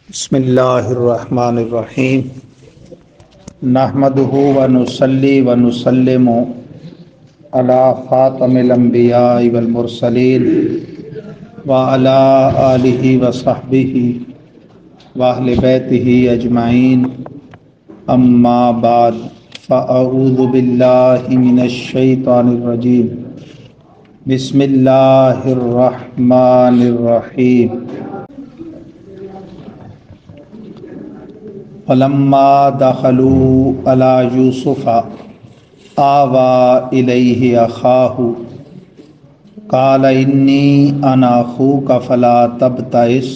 بسم اللہ الرحمن الرحیم نحمدہ ونصلی ونسلم علی خاتم الانبیاء والمرسلین وعلی آلہ وصحبہ واہل بیتہ اجمعین اما بعد فاعوذ باللہ من الشیطان الرجیم بسم اللہ الرحمن الرحیم فلما دخلوا على یوسف آوى الیہ اخاہ قال انی انا اخوک فلا تبتئس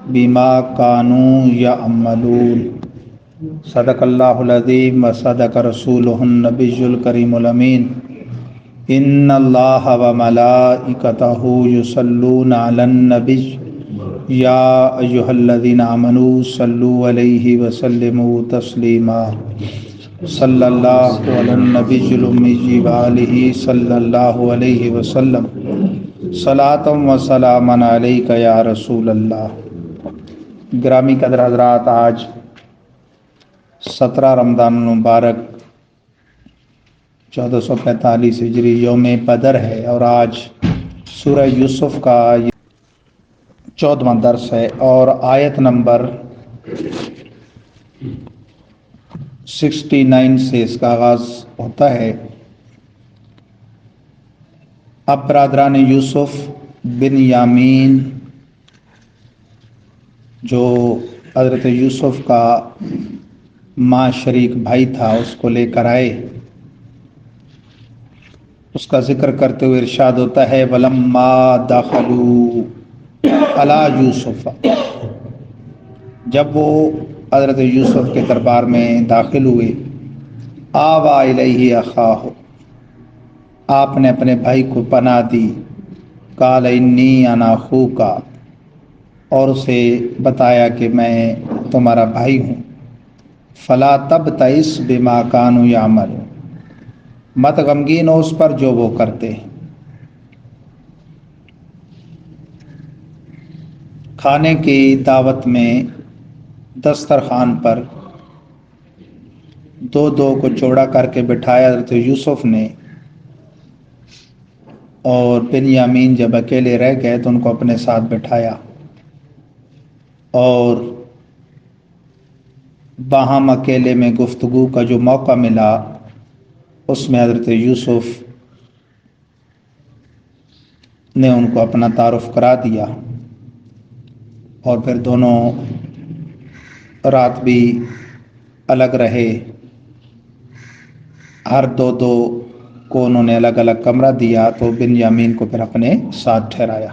بما كانوا یعملون صدق اللہ العظیم وصدق رسولہ النبی الکریم الامین ان اللہ وملائکتہ یصلون علی النبی یا ایہا الذین آمنوا صلوا علیہ وسلموا تسلیما صلی اللہ علی النبی الامی وآلہ صلی اللہ علیہ وسلم صلاۃ و سلاما علیک یا رسول اللہ۔ گرامی قدر حضرات، آج 17 رمضان المبارک 1445 ہجری یوم بدر ہے، اور آج سورہ یوسف کا 14واں درس ہے، اور آیت نمبر 69 سے اس کا آغاز ہوتا ہے۔ اب برادران یوسف بن یامین جو حضرت یوسف کا ماں شریک بھائی تھا، اس کو لے کر آئے۔ اس کا ذکر کرتے ہوئے ارشاد ہوتا ہے وَلَمَّا دَخَلُوا عَلَى یوسف، جب وہ حضرت یوسف کے دربار میں داخل ہوئے، آویٰ الیہ اخاہ، آپ نے اپنے بھائی کو پناہ دی، قال انی انا اخوک، اور اسے بتایا کہ میں تمہارا بھائی ہوں، فلا تبتئس بما كانوا یعملون، مت غمگین ہو اس پر جو وہ کرتے ہیں۔ کھانے کی دعوت میں دسترخوان پر دو کو جوڑا کر کے بٹھایا حضرت یوسف نے، اور بن یامین جب اکیلے رہ گئے تو ان کو اپنے ساتھ بٹھایا، اور باہم اکیلے میں گفتگو کا جو موقع ملا اس میں حضرت یوسف نے ان کو اپنا تعارف کرا دیا، اور پھر دونوں رات بھی الگ رہے۔ ہر دو کو انہوں نے الگ الگ کمرہ دیا، تو بن یامین کو پھر اپنے ساتھ ٹھہرایا۔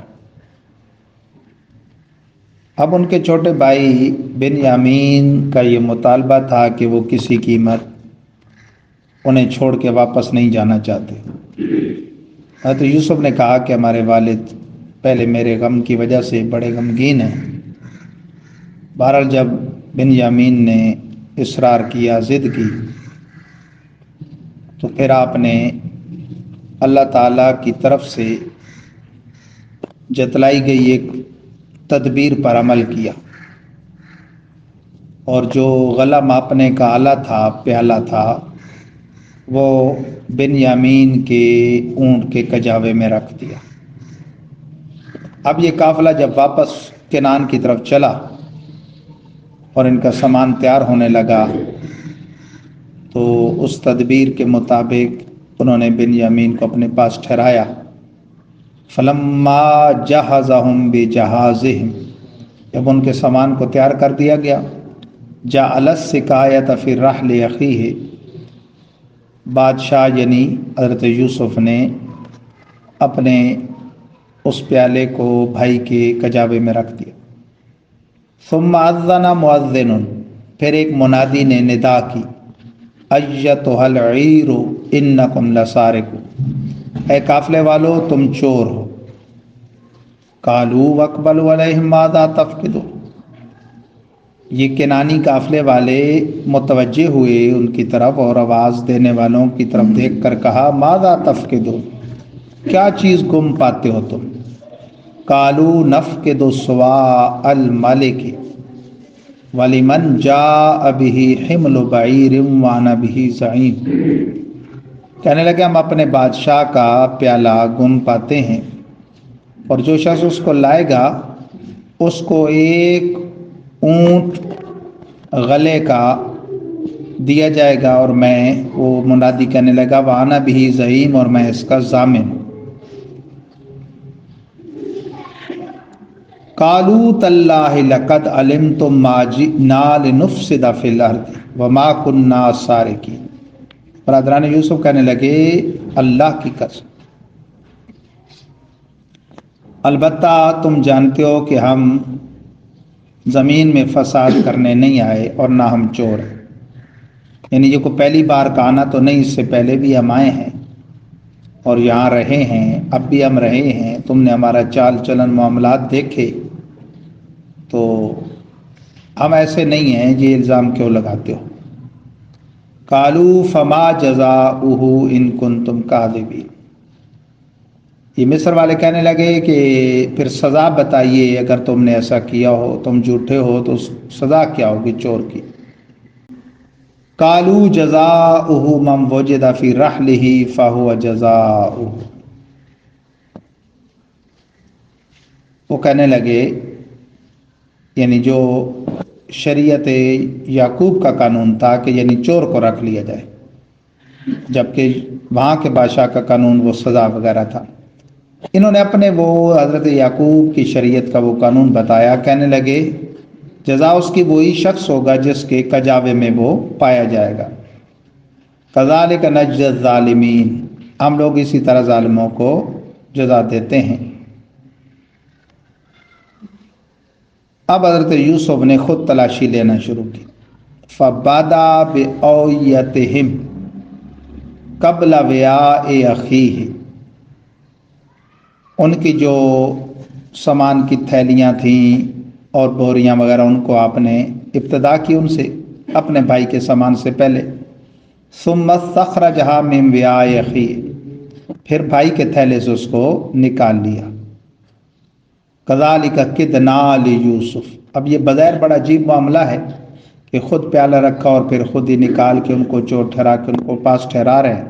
اب ان کے چھوٹے بھائی بن یامین کا یہ مطالبہ تھا کہ وہ کسی قیمت انہیں چھوڑ کے واپس نہیں جانا چاہتے۔ حضرت یوسف نے کہا کہ ہمارے والد پہلے میرے غم کی وجہ سے بڑے غمگین ہیں۔ بہرحال جب بن یامین نے اصرار کیا، ضد کی، تو پھر آپ نے اللہ تعالیٰ کی طرف سے جتلائی گئی ایک تدبیر پر عمل کیا، اور جو غلہ ماپنے کا آلہ تھا، پیالہ تھا، وہ بن یامین کے اونٹ کے کجاوے میں رکھ دیا۔ اب یہ قافلہ جب واپس کنعان کی طرف چلا اور ان کا سامان تیار ہونے لگا، تو اس تدبیر کے مطابق انہوں نے بن یامین کو اپنے پاس ٹھہرایا۔ فلما جہزہم بجہازہم، جب ان کے سامان کو تیار کر دیا گیا، جعل السقایۃ فی رحل اخیہ، بادشاہ یعنی حضرت یوسف نے اپنے اس پیالے کو بھائی کے کجاوے میں رکھ دیا۔ ثم اذن مؤذن، پھر ایک منادی نے ندا کی، ایتھا العیر انکم لسارقون، اے قافلے والو تم چور ہو۔ قالوا واقبلوا علیہم ماذا تفقدون، یہ کنانی قافلے والے متوجہ ہوئے ان کی طرف اور آواز دینے والوں کی طرف دیکھ کر کہا ماذا تفقدون، کیا چیز گم پاتے ہو تم؟ قالوا نفقد صواع الملک، وَلِمَنْ جَاءَ بِهِ حِمْلُ بَعِيرٍ وَأَنَا بِهِ زَعِيمٌ۔ کہنے لگے ہم اپنے بادشاہ کا پیالہ گم پاتے ہیں، اور جو شخص اس کو لائے گا اس کو ایک اونٹ غلے کا دیا جائے گا، اور میں وہ منادی کہنے لگا وَأَنَا بِهِ زَعِيمٌ، اور میں اس کا ضامن ہوں۔ قالوا تاللہ لقد علمتم ما جئنا لنفسد فی الارض وما كنا سارقین۔ برادران یوسف کہنے لگے اللہ کی قسم، البتہ تم جانتے ہو کہ ہم زمین میں فساد کرنے نہیں آئے اور نہ ہم چور ہیں۔ یعنی یہ کو پہلی بار کا آنا تو نہیں، اس سے پہلے بھی ہم آئے ہیں اور یہاں رہے ہیں، اب بھی ہم رہے ہیں، تم نے ہمارا چال چلن معاملات دیکھے تو ہم ایسے نہیں ہیں، یہ الزام کیوں لگاتے ہو؟ قالوا فما جزاؤہ ان کنتم کاذبین۔ یہ مصر والے کہنے لگے کہ پھر سزا بتائیے، اگر تم نے ایسا کیا ہو، تم جھوٹے ہو تو سزا کیا ہوگی چور کی؟ قالوا جزاؤہ من وجد فی رحلہ فہو جزاؤہ۔ وہ کہنے لگے یعنی جو شریعت یعقوب کا قانون تھا کہ یعنی چور کو رکھ لیا جائے، جبکہ وہاں کے بادشاہ کا قانون وہ سزا وغیرہ تھا، انہوں نے اپنے وہ حضرت یعقوب کی شریعت کا وہ قانون بتایا۔ کہنے لگے جزا اس کی وہی شخص ہوگا جس کے کجاوے میں وہ پایا جائے گا۔ کذالک نجزی الظالمین، ہم لوگ اسی طرح ظالموں کو جزا دیتے ہیں۔ اب حضرت یوسف نے خود تلاشی لینا شروع کی۔ فَبَدَا بِأَوْعِيَتِهِمْ قَبْلَ وِعَاءِ أَخِيهِ، ان کی جو سامان کی تھیلیاں تھیں اور بوریاں وغیرہ ان کو آپ نے ابتدا کی ان سے، اپنے بھائی کے سامان سے پہلے۔ ثُمَّ اسْتَخْرَجَهَا مِنْ وِعَاءِ أَخِيهِ، پھر بھائی کے تھیلے سے اس کو نکال لیا۔ كَذَلِكَ كِدْنَا لِيُوسُف، اب یہ بظاہر بڑا عجیب معاملہ ہے کہ خود پیالہ رکھا اور پھر خود ہی نکال کے ان کو چور ٹھہرا کے ان کو پاس ٹھہرا رہے ہیں۔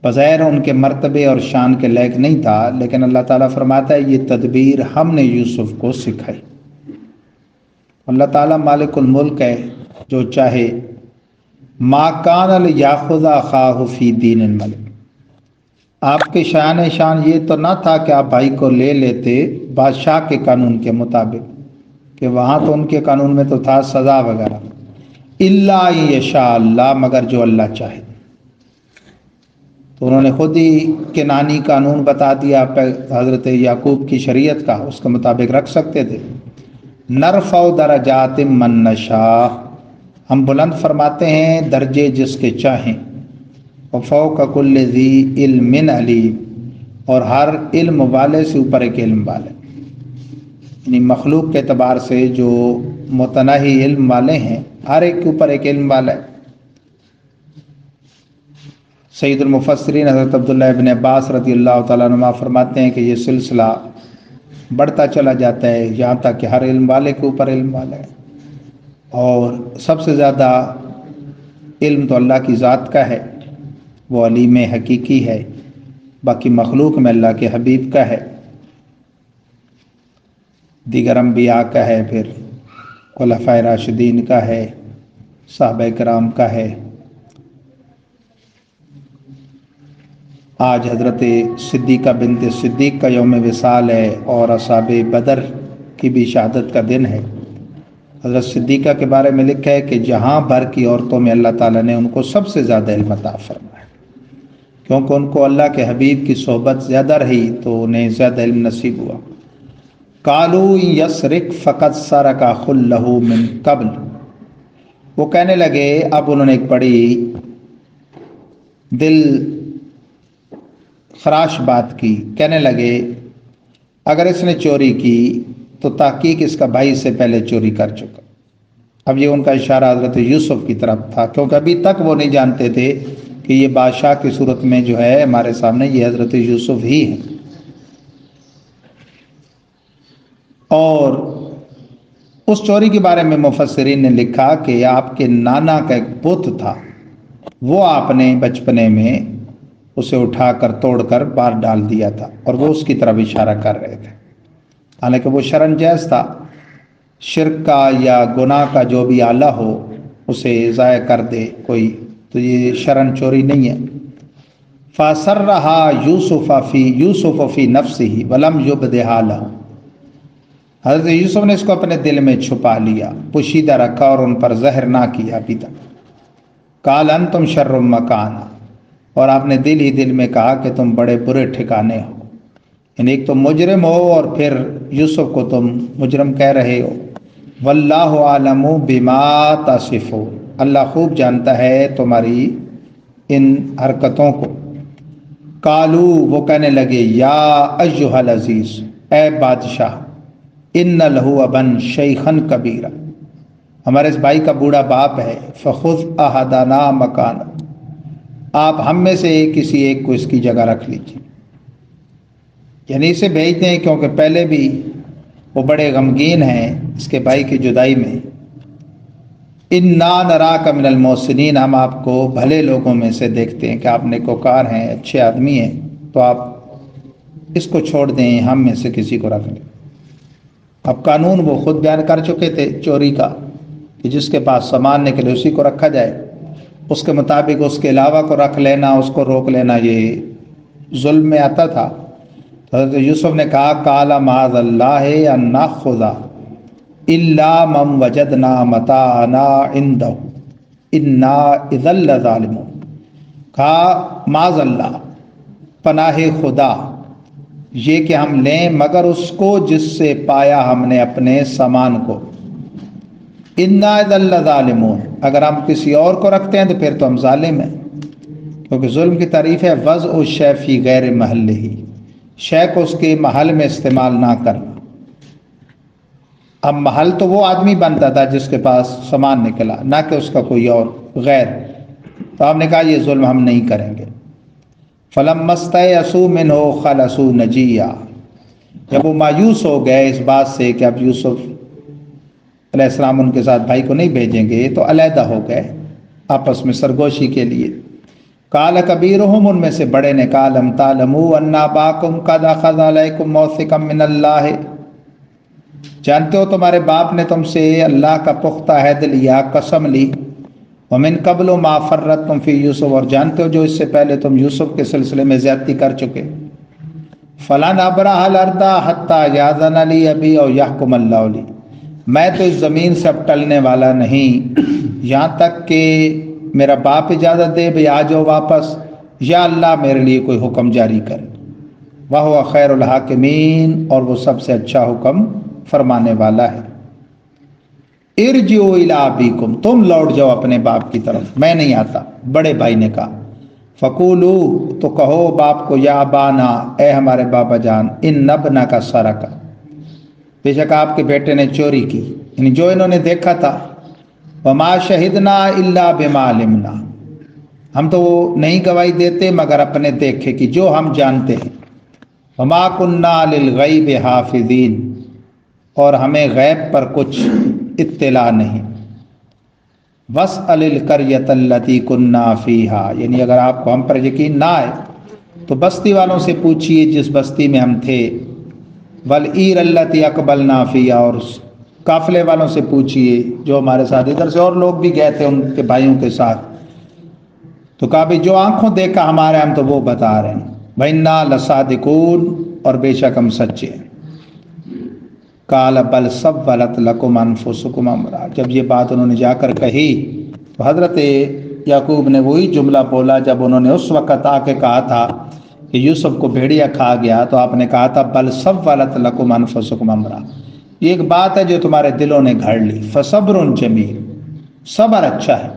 بظاہر ان کے مرتبے اور شان کے لائق نہیں تھا، لیکن اللہ تعالیٰ فرماتا ہے یہ تدبیر ہم نے یوسف کو سکھائی۔ اللہ تعالیٰ مالک الملک ہے، جو چاہے ما کان لیاخذ اخاہ فی دین الملک، آپ کے شان یہ تو نہ تھا کہ آپ بھائی کو لے لیتے بادشاہ کے قانون کے مطابق، کہ وہاں تو ان کے قانون میں تو تھا سزا وغیرہ، الا یشاء اللہ، مگر جو اللہ چاہے۔ تو انہوں نے خود ہی کنانی قانون بتا دیا، حضرت یعقوب کی شریعت کا، اس کے مطابق رکھ سکتے تھے۔ نرفع درجات من نشاء، ہم بلند فرماتے ہیں درجے جس کے چاہیں۔ وفوق کل ذی علم علیم، اور ہر علم والے سے اوپر ایک علم والے، یعنی مخلوق کے اعتبار سے جو متناہی علم والے ہیں ہر ایک کے اوپر ایک علم والا ہے۔ سید المفسرین حضرت عبداللہ ابن عباس رضی اللہ تعالیٰ عنہ فرماتے ہیں کہ یہ سلسلہ بڑھتا چلا جاتا ہے یہاں تک کہ ہر علم والے کے اوپر علم والا ہے، اور سب سے زیادہ علم تو اللہ کی ذات کا ہے، وہ علیم حقیقی ہے، باقی مخلوق میں اللہ کے حبیب کا ہے، دیگر انبیاء کا ہے، پھر خلفائے راشدین کا ہے، صحابہ کرام کا ہے۔ آج حضرت صدیقہ بنت صدیق کا یوم وصال ہے، اور اصحاب بدر کی بھی شہادت کا دن ہے۔ حضرت صدیقہ کے بارے میں لکھا ہے کہ جہاں بھر کی عورتوں میں اللہ تعالیٰ نے ان کو سب سے زیادہ علم عطا فرمایا، کیونکہ ان کو اللہ کے حبیب کی صحبت زیادہ رہی تو انہیں زیادہ علم نصیب ہوا۔ قالوا یسرق فقد سرق اخ له من قبل، وہ کہنے لگے، اب انہوں نے ایک بڑی دل خراش بات کی، کہنے لگے اگر اس نے چوری کی تو تحقیق اس کا بھائی سے پہلے چوری کر چکا۔ اب یہ ان کا اشارہ حضرت یوسف کی طرف تھا، کیونکہ ابھی تک وہ نہیں جانتے تھے کہ یہ بادشاہ کی صورت میں جو ہے ہمارے سامنے یہ حضرت یوسف ہی ہے۔ اور اس چوری کے بارے میں مفسرین نے لکھا کہ آپ کے نانا کا ایک بت تھا، وہ آپ نے بچپنے میں اسے اٹھا کر توڑ کر باہر ڈال دیا تھا، اور وہ اس کی طرف اشارہ کر رہے تھے، حالانکہ وہ شرن جائز تھا۔ شرک کا یا گناہ کا جو بھی آلہ ہو اسے ضائع کر دے کوئی، تو یہ شرن چوری نہیں ہے۔ فَأَسَرَّهَا يُوسُفُ فِي نَفْسِهِ وَلَمْ يُبْدِهَا لَهُ، حضرت یوسف نے اس کو اپنے دل میں چھپا لیا، پوشیدہ رکھا اور ان پر زہر نہ کیا ابھی تک۔ قَالَ أَنْتُمْ شَرٌّ مَّكَانًا، اور آپ نے دل ہی دل میں کہا کہ تم بڑے برے ٹھکانے ہو، یعنی ایک تم مجرم ہو اور پھر یوسف کو تم مجرم کہہ رہے ہو۔ واللہ عالم بما تصفون، اللہ خوب جانتا ہے تمہاری ان حرکتوں کو۔ قالو، وہ کہنے لگے، یا ایھا العزیز، اے بادشاہ، ان لہ ابن شیخا کبیرا، ہمارے اس بھائی کا بوڑھا باپ ہے، فخذ احدنا مکانا، آپ ہم میں سے کسی ایک کو اس کی جگہ رکھ لیجیے، یعنی اسے بھیج دیں، کیونکہ پہلے بھی وہ بڑے غمگین ہیں اس کے بھائی کی جدائی میں۔ انا نراک من المحسنین، ہم آپ کو بھلے لوگوں میں سے دیکھتے ہیں کہ آپ نیکوکار ہیں، اچھے آدمی ہیں، تو آپ اس کو چھوڑ دیں، ہم میں سے کسی کو رکھ لیں۔ اب قانون وہ خود بیان کر چکے تھے چوری کا، کہ جس کے پاس سامان نکلے اسی کو رکھا جائے، اس کے مطابق اس کے علاوہ کو رکھ لینا، اس کو روک لینا، یہ ظلم میں آتا تھا۔ حضرت یوسف نے کہا، قال معاذ اللہ ان ناخذ الا من وجدنا متاعنا عنده انا اذا لظالمون، کہا معاذ اللہ، پناہ خدا، یہ کہ ہم لیں مگر اس کو جس سے پایا ہم نے اپنے سامان کو، انا اذا لظالمون، اگر ہم کسی اور کو رکھتے ہیں تو پھر تو ہم ظالم ہیں، کیونکہ ظلم کی تعریف ہے وضع الشیء فی غیر محلہ، شے کو اس کے محل میں استعمال نہ کرنا۔ اب محل تو وہ آدمی بنتا تھا جس کے پاس سامان نکلا، نہ کہ اس کا کوئی اور غیر، تو آپ نے کہا یہ ظلم ہم نہیں کریں گے۔ فَلَمَّا اسْتَيْأَسُوا مِنْهُ خَلَصُوا نَجِيًّا، جب وہ مایوس ہو گئے اس بات سے کہ اب یوسف علیہ السلام ان کے ساتھ بھائی کو نہیں بھیجیں گے، تو علیحدہ ہو گئے آپس میں سرگوشی کے لیے۔ قال کبیرہم، ان میں سے بڑے نے کہا، لم تعلموا ان اباکم قد اخذ علیکم موثقا من اللہ، جانتے ہو تمہارے باپ نے تم سے اللہ کا پختہ عہد لیا، قسم لی، ومن قبل ما فرطتم فی یوسف، اور جانتے ہو جو اس سے پہلے تم یوسف کے سلسلے میں زیادتی کر چکے۔ فلن ابرح الارض حتی یاذن لی ابی او یحکم اللہ لی، میں تو اس زمین سے اب ٹلنے والا نہیں یہاں تک کہ میرا باپ اجازت دے بھی آ جاؤ واپس، یا اللہ میرے لیے کوئی حکم جاری کرے۔ وَهُوَ خَيْرُ الْحَاكِمِينَ، اور وہ سب سے اچھا حکم فرمانے والا ہے۔ ارجعوا الی ابیکم، تم لوٹ جاؤ اپنے باپ کی طرف، میں نہیں آتا، بڑے بھائی نے کہا۔ فقولوا، تو کہو باپ کو، یا ابانا، اے ہمارے بابا جان، ان ابنک سرق، بے شک آپ کے بیٹے نے چوری کی، یعنی جو انہوں نے دیکھا تھا۔ وما شہدنا الا بما علمنا، ہم تو نہیں گواہی دیتے مگر اپنے دیکھے کی، جو ہم جانتے ہیں۔ وما کننا للغیب حافظین، اور ہمیں غیب پر کچھ اطلاع نہیں۔ واسأل القریۃ التی کنا فیہا، یعنی اگر آپ کو ہم پر یقین نہ آئے تو بستی والوں سے پوچھئے جس بستی میں ہم تھے، والعیر التی اقبلنا فیہا، اور قافلے والوں سے پوچھئے جو ہمارے ساتھ، ادھر سے اور لوگ بھی گئے تھے ان کے بھائیوں کے ساتھ، تو کہا بھی جو آنکھوں دیکھا ہمارے ہم تو وہ بتا رہے ہیں۔ وَإِنَّا لَصَادِقُونَ، اور بے شک ہم سچے ہیں۔ قَالَ بَلْ سَوَّلَتْ لَكُمْ أَنفُسُكُمْ أَمْرًا، جب یہ بات انہوں نے جا کر کہی تو حضرت یعقوب نے وہی جملہ بولا جب انہوں نے اس وقت آ کے کہا تھا کہ یوسف کو بھیڑیا کھا گیا، تو آپ نے کہا تھا بَلْ سَوَّلَتْ لَكُمْ أَنفُسُكُمْ أَمْرًا، یہ ایک بات ہے جو تمہارے دلوں نے گھڑ لی۔ فَصَبْرٌ جَمِيلٌ، صبر اچھا ہے۔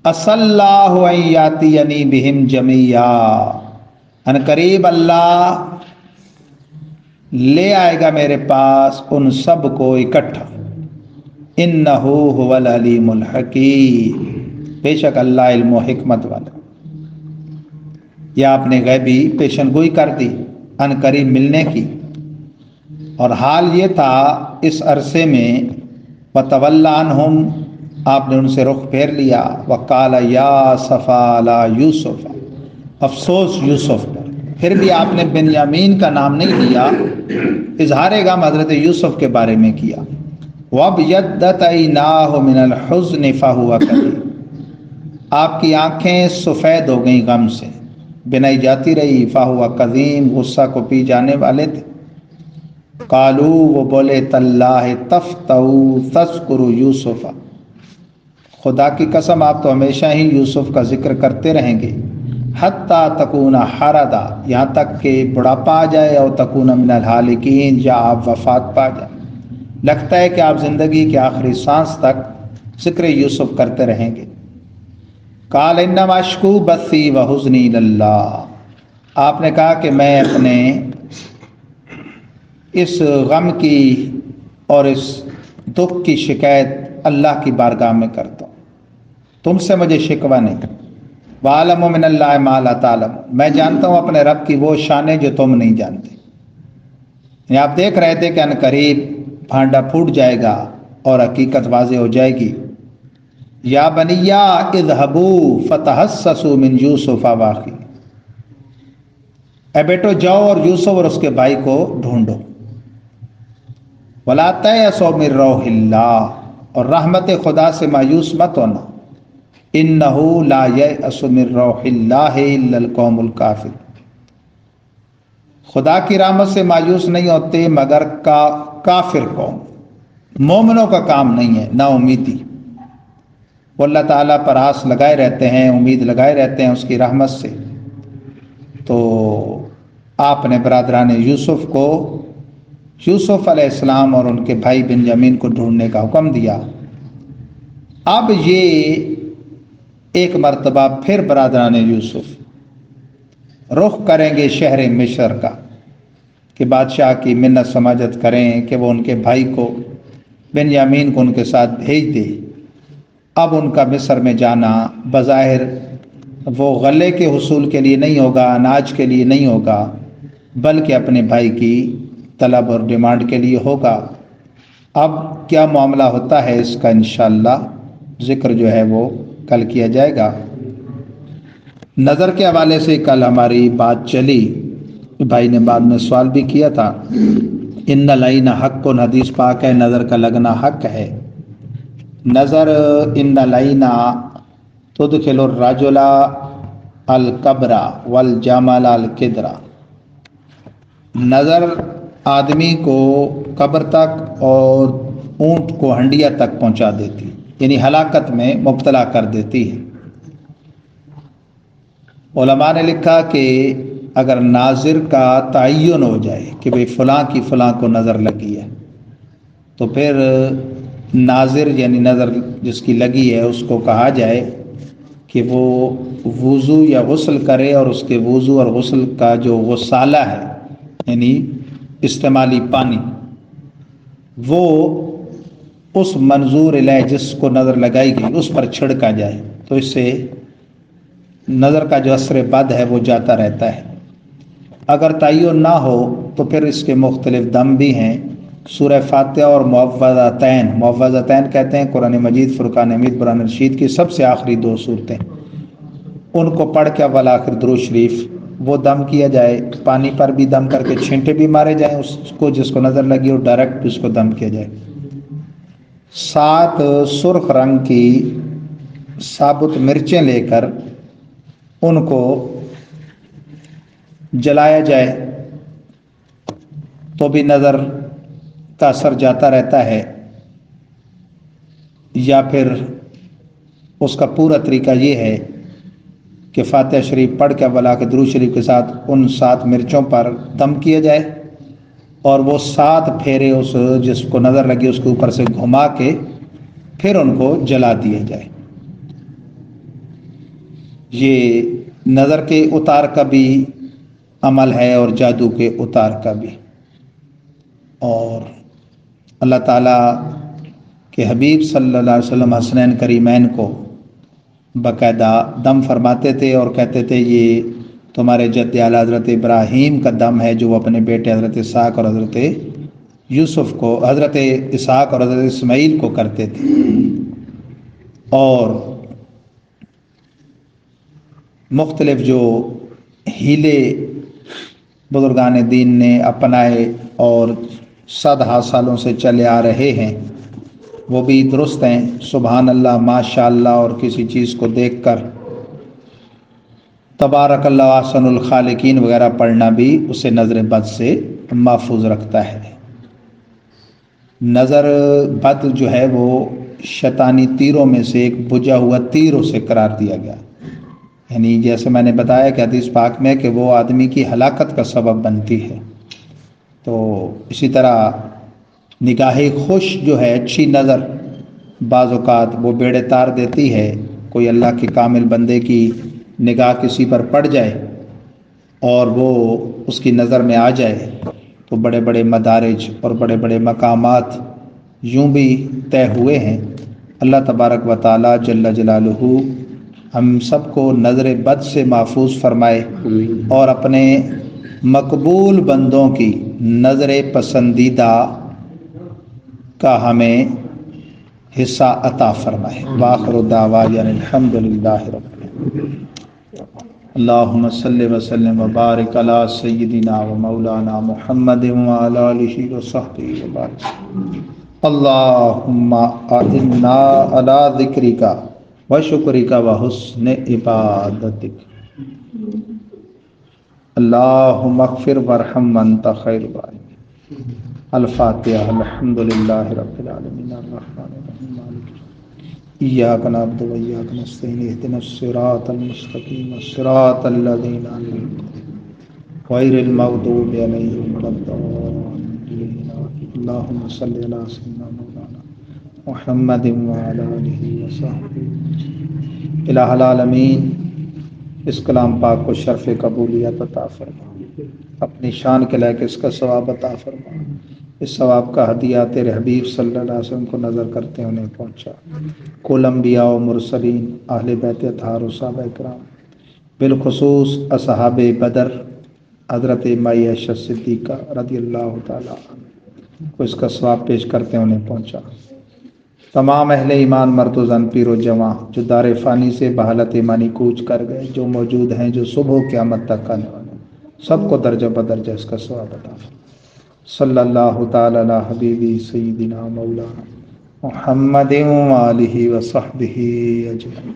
عَسَى اللَّهُ أَن يَأْتِيَنِي بِهِمْ جَمِيعًا، ان قریب اللہ لے آئے گا میرے پاس ان سب کو اکٹھا۔ انہ هو العلیم الحکیم، بے شک اللہ علم و حکمت والا۔ یا آپ نے غیبی پیشن گوئی کر دی ان قریب ملنے کی، اور حال یہ تھا اس عرصے میں وتولی عنہم، آپ نے ان سے رخ پھیر لیا، وقال یا صفا لا یوسف، افسوس یوسف پر۔ پھر بھی آپ نے بنیامین کا نام نہیں لیا، اظہار غم حضرت یوسف کے بارے میں کیا۔ وابیضت عیناہ من الحزن فہو کظیم، آپ کی آنکھیں سفید ہو گئیں غم سے، بنائی جاتی رہی، فہو کظیم، غصہ کو پی جانے والے تھے۔ قالو، وہ بولے، تاللہ تفتأ تذکر یوسف، خدا کی قسم آپ تو ہمیشہ ہی یوسف کا ذکر کرتے رہیں گے، حتیٰ تکون حردا، یہاں تک کہ بڑھاپا آ جائے، اور تکون من الہالکین، یا آپ وفات پا جائیں، لگتا ہے کہ آپ زندگی کے آخری سانس تک ذکر یوسف کرتے رہیں گے۔ قال انما اشکو بثی وحزنی اللہ، آپ نے کہا کہ میں اپنے اس غم کی اور اس دکھ کی شکایت اللہ کی بارگاہ میں کرتا ہوں، تم سے مجھے شکوہ نہیں۔ وَعَلَمُ مِنَ اللَّهِ مَا لَا تَعْلَمُ، میں جانتا ہوں اپنے رب کی وہ شانیں جو تم نہیں جانتے۔ یعنی آپ دیکھ رہے تھے کہ ان قریب بھانڈا پھوٹ جائے گا اور حقیقت واضح ہو جائے گی۔ یا بنیا اذهبوا فتحسسوا من یوسف واخیہ، اے بیٹو جاؤ اور یوسف اور اس کے بھائی کو ڈھونڈو۔ وَلَا تَيْأَسُوا مِن رَوْحِ اللَّهِ، اور رحمت خدا سے مایوس مت ہونا، إِنَّهُ لَا يَيْأَسُ مِن رَوْحِ اللَّهِ إِلَّا الْقَوْمُ الْكَافِرُونَ، خدا کی رحمت سے مایوس نہیں ہوتے مگر کافر قوم، مومنوں کا کام نہیں ہے نا امیدی۔ وہ اللہ تعالیٰ پر آس لگائے رہتے ہیں، امید لگائے رہتے ہیں اس کی رحمت سے۔ تو آپ نے برادران یوسف کو یوسف علیہ السلام اور ان کے بھائی بنیامین کو ڈھونڈنے کا حکم دیا۔ اب یہ ایک مرتبہ پھر برادران یوسف رخ کریں گے شہر مصر کا، کہ بادشاہ کی منت سماجت کریں کہ وہ ان کے بھائی کو بنیامین کو ان کے ساتھ بھیج دے۔ اب ان کا مصر میں جانا بظاہر وہ غلے کے حصول کے لیے نہیں ہوگا، اناج کے لیے نہیں ہوگا، بلکہ اپنے بھائی کی طلب اور ڈیمانڈ کے لیے ہوگا۔ اب کیا معاملہ ہوتا ہے اس کا انشاءاللہ ذکر جو ہے وہ کل کیا جائے گا۔ نظر کے حوالے سے کل ہماری بات چلی، بھائی نے بعد میں سوال بھی کیا تھا۔ ان العین حق، حدیث پاک ہے نظر کا لگنا حق ہے۔ نظر ان العین تدخل الرجل القبر والجمل القدر، نظر آدمی کو قبر تک اور اونٹ کو ہنڈیا تک پہنچا دیتی، یعنی ہلاکت میں مبتلا کر دیتی ہے۔ علماء نے لکھا کہ اگر ناظر کا تعین ہو جائے کہ بھئی فلاں کی فلاں کو نظر لگی ہے، تو پھر ناظر یعنی نظر جس کی لگی ہے اس کو کہا جائے کہ وہ وضو یا غسل کرے، اور اس کے وضو اور غسل کا جو غسالہ ہے یعنی استعمالی پانی، وہ اس منظور الیہ جس کو نظر لگائی گئی اس پر چھڑکا جائے، تو اس سے نظر کا جو اثر بد ہے وہ جاتا رہتا ہے۔ اگر تعین نہ ہو تو پھر اس کے مختلف دم بھی ہیں۔ سورہ فاتحہ اور معوذتین، معوذتین کہتے ہیں قرآن مجید فرقان حمید قرآن رشید کی سب سے آخری دو صورتیں، ان کو پڑھ کے اول آخر درود شریف وہ دم کیا جائے، پانی پر بھی دم کر کے چھینٹے بھی مارے جائیں اس کو جس کو نظر لگی، اور ڈائریکٹ اس کو دم کیا جائے۔ 7 سرخ رنگ کی ثابت مرچیں لے کر ان کو جلایا جائے تو بھی نظر کا اثر جاتا رہتا ہے۔ یا پھر اس کا پورا طریقہ یہ ہے کہ فاتحہ شریف پڑھ کے اول آخر درود شریف کے ساتھ ان 7 مرچوں پر دم کیا جائے، اور وہ 7 پھیرے اس جس کو نظر لگی اس کے اوپر سے گھما کے پھر ان کو جلا دیا جائے۔ یہ نظر کے اتار کا بھی عمل ہے اور جادو کے اتار کا بھی۔ اور اللہ تعالیٰ کے حبیب صلی اللہ علیہ وسلم حسنین کریمین کو باقاعدہ دم فرماتے تھے اور کہتے تھے یہ تمہارے جد اعلیٰ حضرت ابراہیم کا دم ہے جو وہ اپنے بیٹے حضرت اسحاق اور حضرت یوسف کو، حضرت اسحاق اور حضرت اسماعیل کو کرتے تھے، اور مختلف جو ہیلے بزرگان دین نے اپنائے اور صدہا سالوں سے چلے آ رہے ہیں وہ بھی درست ہیں، سبحان اللہ، ماشاء اللہ، اور کسی چیز کو دیکھ کر تبارک اللہ احسن الخالقین وغیرہ پڑھنا بھی اسے نظر بد سے محفوظ رکھتا ہے۔ نظر بد جو ہے وہ شیطانی تیروں میں سے ایک بجھا ہوا تیر اسے قرار دیا گیا، یعنی جیسے میں نے بتایا کہ حدیث پاک میں کہ وہ آدمی کی ہلاکت کا سبب بنتی ہے، تو اسی طرح نگاہ خوش جو ہے، اچھی نظر بعض اوقات وہ بیڑے تار دیتی ہے۔ کوئی اللہ کے کامل بندے کی نگاہ کسی پر پڑ جائے اور وہ اس کی نظر میں آ جائے تو بڑے بڑے مدارج اور بڑے بڑے مقامات یوں بھی طے ہوئے ہیں۔ اللہ تبارک و تعالی جل جلالہ ہم سب کو نظر بد سے محفوظ فرمائے اور اپنے مقبول بندوں کی نظر پسندیدہ کا ہمیں حصہ عطا فرمائے۔ وآخر دعوانا الحمدللہ رب العالمین۔ اللہم صلی وسلم وبارک علی سیدنا و مولانا محمد وعلی آلہ وصحبہ وبارک۔ اللہم اعنا علی ذکرک و شکرک و حسن عبادتک۔ اللہم اغفر وارحم وانت خیر الراحمین۔ الفاتحہ۔ الحمدللہ رب العالمین الرحمن الرحیم مالک ایاک نعبد و ایاک نستعین اہدنا الصراط المستقیم صراط الذین انعمت غیر المغضوب علیہم ولا الضالین۔ اللہم صلی علی سیدنا مولانا محمد وعلی آلہ وصحبہ۔ الہ العالمین اس کلام پاک کو شرف قبولیت عطا فرما، اپنی شان کے لائق اس کا ثواب عطا فرما۔ اس ثواب کا ہدیہ تیرے حبیب صلی اللہ علیہ وسلم کو نظر کرتے انہیں پہنچا۔ کل انبیاء و مرسلین، اہل بیت اطہار و صحابہ کرام، بالخصوص اصحاب بدر، حضرت مائی عائشہ صدیقہ رضی اللہ تعالی عنہ کو اس کا ثواب پیش کرتے انہیں پہنچا۔ تمام اہل ایمان مرد و زن، پیر و جواں جو دار فانی سے بحالت ایمانی کوچ کر گئے، جو موجود ہیں، جو صبح قیامت تک آنے والے ہیں، سب کو درجہ بدرجہ اس کا ثواب عطا فرمائے۔ صلی اللہ تعالی علی حبیبی سیدنا مولانا محمد وآلہ وصحبہ اجمعین۔